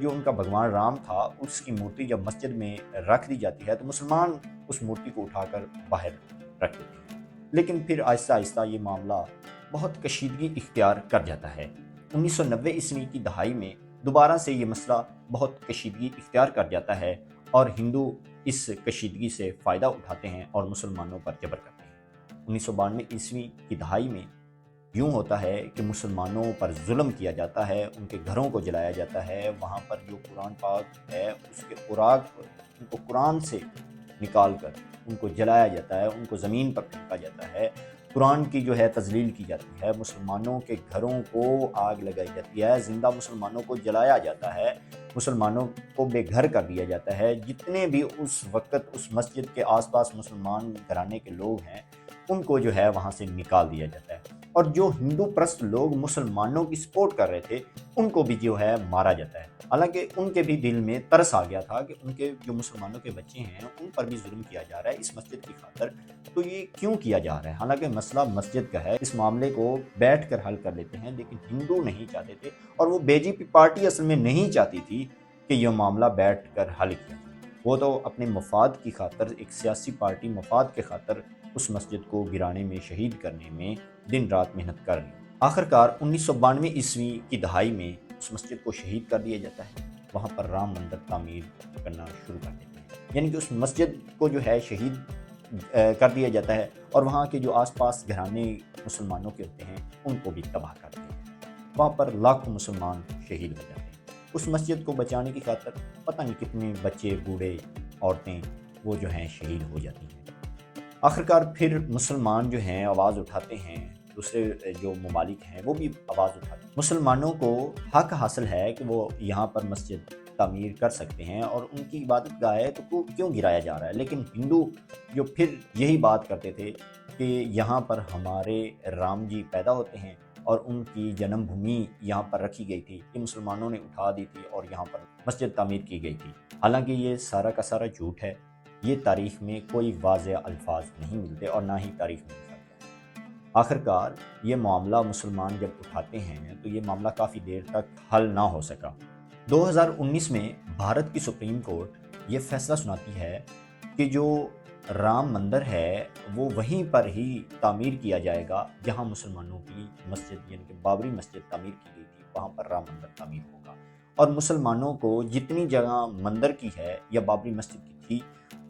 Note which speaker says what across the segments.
Speaker 1: جو ان کا بھگوان رام تھا اس کی مورتی جب مسجد میں رکھ دی جاتی ہے تو مسلمان اس مورتی کو اٹھا کر باہر رکھ دیتے ہیں، لیکن پھر آہستہ آہستہ یہ معاملہ بہت کشیدگی اختیار کر جاتا ہے۔ 1990 عیسوی کی دہائی میں دوبارہ سے یہ مسئلہ بہت کشیدگی اختیار کر جاتا ہے اور ہندو اس کشیدگی سے فائدہ اٹھاتے ہیں اور مسلمانوں پر جبر کرتے ہیں۔ 1992 عیسوی کی دہائی میں یوں ہوتا ہے کہ مسلمانوں پر ظلم کیا جاتا ہے، ان کے گھروں کو جلایا جاتا ہے، وہاں پر جو قرآن پاک ہے اس کے اوراق ان کو قرآن سے نکال کر ان کو جلایا جاتا ہے، ان کو زمین پر پھینکا جاتا ہے، قرآن کی جو ہے تذلیل کی جاتی ہے، مسلمانوں کے گھروں کو آگ لگائی جاتی ہے، زندہ مسلمانوں کو جلایا جاتا ہے، مسلمانوں کو بے گھر کر دیا جاتا ہے۔ جتنے بھی اس وقت اس مسجد کے آس پاس مسلمان گھرانے کے لوگ ہیں ان کو جو ہے وہاں سے نکال دیا جاتا ہے، اور جو ہندو پرست لوگ مسلمانوں کی سپورٹ کر رہے تھے ان کو بھی جو ہے مارا جاتا ہے۔ حالانکہ ان کے بھی دل میں ترس آ گیا تھا کہ ان کے جو مسلمانوں کے بچے ہیں ان پر بھی ظلم کیا جا رہا ہے اس مسجد کی خاطر، تو یہ کیوں کیا جا رہا ہے؟ حالانکہ مسئلہ مسجد کا ہے، اس معاملے کو بیٹھ کر حل کر لیتے ہیں، لیکن ہندو نہیں چاہتے تھے، اور وہ بی جے پی پارٹی اصل میں نہیں چاہتی تھی کہ یہ معاملہ بیٹھ کر حل کیا جائے۔ وہ تو اپنے مفاد کی خاطر، ایک سیاسی پارٹی مفاد کے خاطر اس مسجد کو گرانے میں، شہید کرنے میں دن رات محنت کر لی۔ آخرکار 1992 عیسوی کی دہائی میں اس مسجد کو شہید کر دیا جاتا ہے، وہاں پر رام مندر تعمیر کرنا شروع کر دیتے ہیں، یعنی کہ اس مسجد کو جو ہے شہید کر دیا جاتا ہے، اور وہاں کے جو آس پاس گھرانے مسلمانوں کے ہوتے ہیں ان کو بھی تباہ کر دیا جاتا ہے۔ وہاں پر لاکھوں مسلمان شہید ہو جاتے ہیں۔ اس مسجد کو بچانے کی خاطر پتہ نہیں کتنے بچے، بوڑھے، عورتیں وہ جو ہیں شہید ہو جاتی ہیں۔ آخرکار پھر مسلمان جو ہیں آواز اٹھاتے ہیں، دوسرے جو ممالک ہیں وہ بھی آواز اٹھاتے ہیں۔ مسلمانوں کو حق حاصل ہے کہ وہ یہاں پر مسجد تعمیر کر سکتے ہیں، اور ان کی عبادت گاہ ہے تو کیوں گرایا جا رہا ہے؟ لیکن ہندو جو پھر یہی بات کرتے تھے کہ یہاں پر ہمارے رام جی پیدا ہوتے ہیں اور ان کی جنم بھومی یہاں پر رکھی گئی تھی، یہ مسلمانوں نے اٹھا دی تھی اور یہاں پر مسجد تعمیر کی گئی تھی۔ حالانکہ یہ سارا کا سارا جھوٹ ہے، یہ تاریخ میں کوئی واضح الفاظ نہیں ملتے اور نہ ہی تاریخ میں لکھا گیا ہے۔ آخرکار یہ معاملہ مسلمان جب اٹھاتے ہیں تو یہ معاملہ کافی دیر تک حل نہ ہو سکا۔ 2019 میں بھارت کی سپریم کورٹ یہ فیصلہ سناتی ہے کہ جو رام مندر ہے وہ وہیں پر ہی تعمیر کیا جائے گا جہاں مسلمانوں کی مسجد یعنی کہ بابری مسجد تعمیر کی گئی تھی، وہاں پر رام مندر تعمیر ہوگا، اور مسلمانوں کو جتنی جگہ مندر کی ہے یا بابری مسجد کی تھی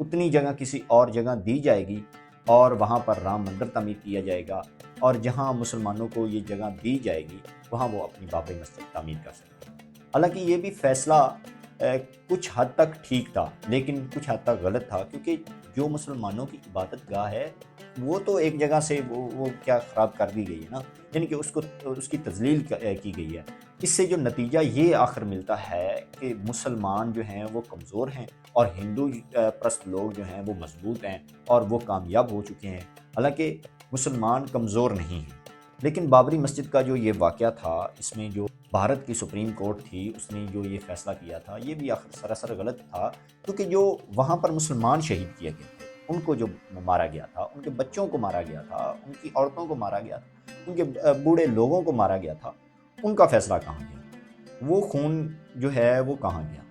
Speaker 1: اتنی جگہ کسی اور جگہ دی جائے گی اور وہاں پر رام مندر تعمیر کیا جائے گا، اور جہاں مسلمانوں کو یہ جگہ دی جائے گی وہاں وہ اپنی بابری مسجد تعمیر کر سکتے ہیں۔ حالانکہ یہ بھی فیصلہ کچھ حد تک ٹھیک تھا لیکن کچھ حد تک غلط تھا، کیونکہ جو مسلمانوں کی عبادت گاہ ہے وہ تو ایک جگہ سے وہ کیا خراب کر دی گئی ہے نا، یعنی کہ اس کی تذلیل کی گئی ہے۔ اس سے جو نتیجہ یہ آخر ملتا ہے کہ مسلمان جو ہیں وہ کمزور ہیں اور ہندو پرست لوگ جو ہیں وہ مضبوط ہیں اور وہ کامیاب ہو چکے ہیں۔ حالانکہ مسلمان کمزور نہیں ہیں، لیکن بابری مسجد کا جو یہ واقعہ تھا اس میں جو بھارت کی سپریم کورٹ تھی اس نے جو یہ فیصلہ کیا تھا یہ بھی آخر سراسر غلط تھا، کیونکہ جو وہاں پر مسلمان شہید کیے گئے تھے ان کو جو مارا گیا تھا، ان کے بچوں کو مارا گیا تھا، ان کی عورتوں کو مارا گیا تھا، ان کے بوڑھے لوگوں کو مارا گیا تھا، ان کا فیصلہ کہاں گیا؟ وہ خون جو ہے وہ کہاں گیا؟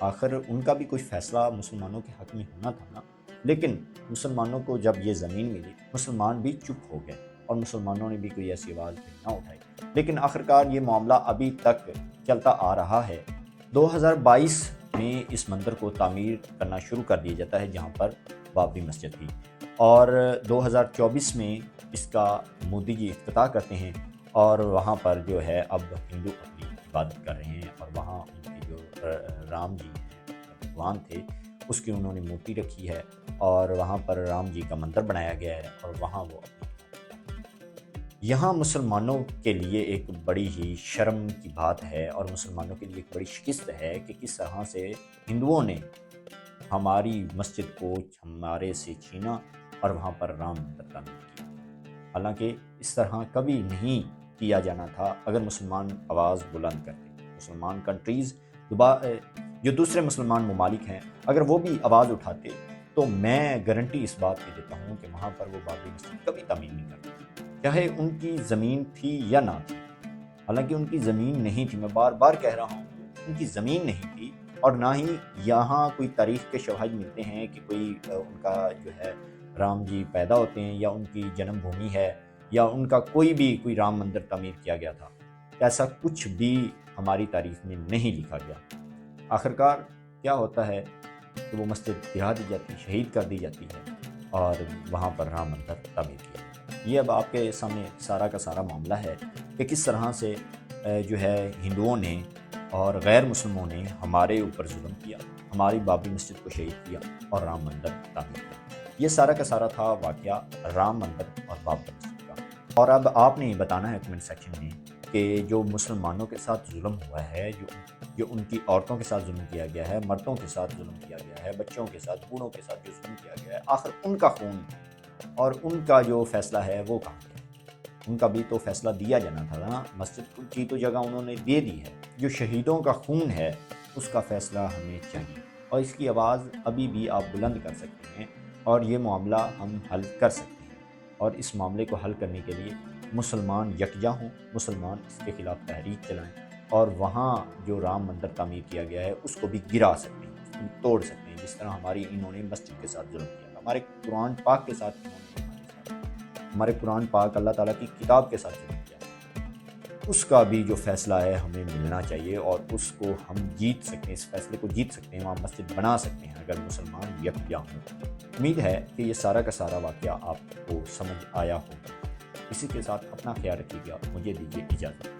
Speaker 1: آخر ان کا بھی کوئی فیصلہ مسلمانوں کے حق میں ہونا تھا نا۔ لیکن مسلمانوں کو جب یہ زمین ملی مسلمان بھی چپ ہو گئے اور مسلمانوں نے بھی کوئی ایسی آواز نہ اٹھائی، لیکن آخرکار یہ معاملہ ابھی تک چلتا آ رہا ہے۔ 2022 میں اس مندر کو تعمیر کرنا شروع کر دیا جاتا ہے جہاں پر بابری مسجد تھی، اور 2024 میں اس کا مودی جی افتتاح کرتے ہیں، اور وہاں پر جو ہے اب ہندو اپنی عبادت کر رہے ہیں، اور وہاں ان کی جو رام جی ہیں بھگوان تھے اس کی انہوں نے مورتی رکھی ہے، اور وہاں پر رام جی کا مندر بنایا گیا ہے، اور وہاں وہ یہاں مسلمانوں کے لیے ایک بڑی ہی شرم کی بات ہے اور مسلمانوں کے لیے ایک بڑی شکست ہے کہ کس طرح سے ہندوؤں نے ہماری مسجد کو ہمارے سے چھینا اور وہاں پر رام مندر تعمیر کیا۔ حالانکہ اس طرح کبھی نہیں کیا جانا تھا اگر مسلمان آواز بلند کرتے۔ مسلمان کنٹریز جو دوسرے مسلمان ممالک ہیں اگر وہ بھی آواز اٹھاتے تو میں گارنٹی اس بات کی دیتا ہوں کہ وہاں پر وہ بابری مسجد کبھی تعمیر نہیں کرتے، چاہے ان کی زمین تھی یا نہ تھی۔ حالانکہ ان کی زمین نہیں تھی، میں بار بار کہہ رہا ہوں ان کی زمین نہیں تھی، اور نہ ہی یہاں کوئی تاریخ کے شواہد ملتے ہیں کہ کوئی ان کا جو ہے رام جی پیدا ہوتے ہیں یا ان کی جنم بھومی ہے یا ان کا کوئی رام مندر تعمیر کیا گیا تھا۔ ایسا کچھ بھی ہماری تاریخ میں نہیں لکھا گیا۔ آخرکار کیا ہوتا ہے کہ وہ مسجد گرا دی جاتی، شہید کر دی جاتی ہے، اور وہاں پر رام مندر تعمیر کیا جاتا ہے۔ یہ اب آپ کے سامنے سارا کا سارا معاملہ ہے کہ کس طرح سے جو ہے ہندوؤں نے اور غیر مسلموں نے ہمارے اوپر ظلم کیا، ہماری بابری مسجد کو شہید کیا اور رام مندر تعمیر کیا۔ یہ سارا کا سارا تھا واقعہ رام مندر اور بابری مسجد کا۔ اور اب آپ نے بتانا ہے کمنٹ سیکشن میں کہ جو مسلمانوں کے ساتھ ظلم ہوا ہے، جو ان کی عورتوں کے ساتھ ظلم کیا گیا ہے، مردوں کے ساتھ ظلم کیا گیا ہے، بچوں کے ساتھ، بوڑھوں کے ساتھ جو ظلم کیا گیا ہے، آخر ان کا خون اور ان کا جو فیصلہ ہے وہ کہاں گیا؟ ان کا بھی تو فیصلہ دیا جانا تھا نا، مسجد کی تو جگہ انہوں نے دے دی ہے۔ جو شہیدوں کا خون ہے اس کا فیصلہ ہمیں چاہیے، اور اس کی آواز ابھی بھی آپ بلند کر سکتے ہیں، اور یہ معاملہ ہم حل کر سکتے ہیں۔ اور اس معاملے کو حل کرنے کے لیے مسلمان یکجا ہوں، مسلمان اس کے خلاف تحریک چلائیں، اور وہاں جو رام مندر تعمیر کیا گیا ہے اس کو بھی گرا سکتے ہیں، اس کو بھی توڑ سکتے ہیں، جس طرح انہوں نے مسجد کے ساتھ ظلم کیا تھا، ہمارے قرآن پاک کے ساتھ ہمارے قرآن پاک اللہ تعالیٰ کی کتاب کے ساتھ ظلم کیا، اس کا بھی جو فیصلہ ہے ہمیں ملنا چاہیے، اور اس کو ہم جیت سکتے ہیں، اس فیصلے کو جیت سکتے ہیں، وہاں مسجد بنا سکتے ہیں اگر مسلمان یکجا ہوں۔ امید ہے کہ یہ سارا کا سارا واقعہ آپ کو سمجھ آیا ہوگا۔ اسی کے ساتھ اپنا خیال رکھیے گا، مجھے دیجیے اجازت۔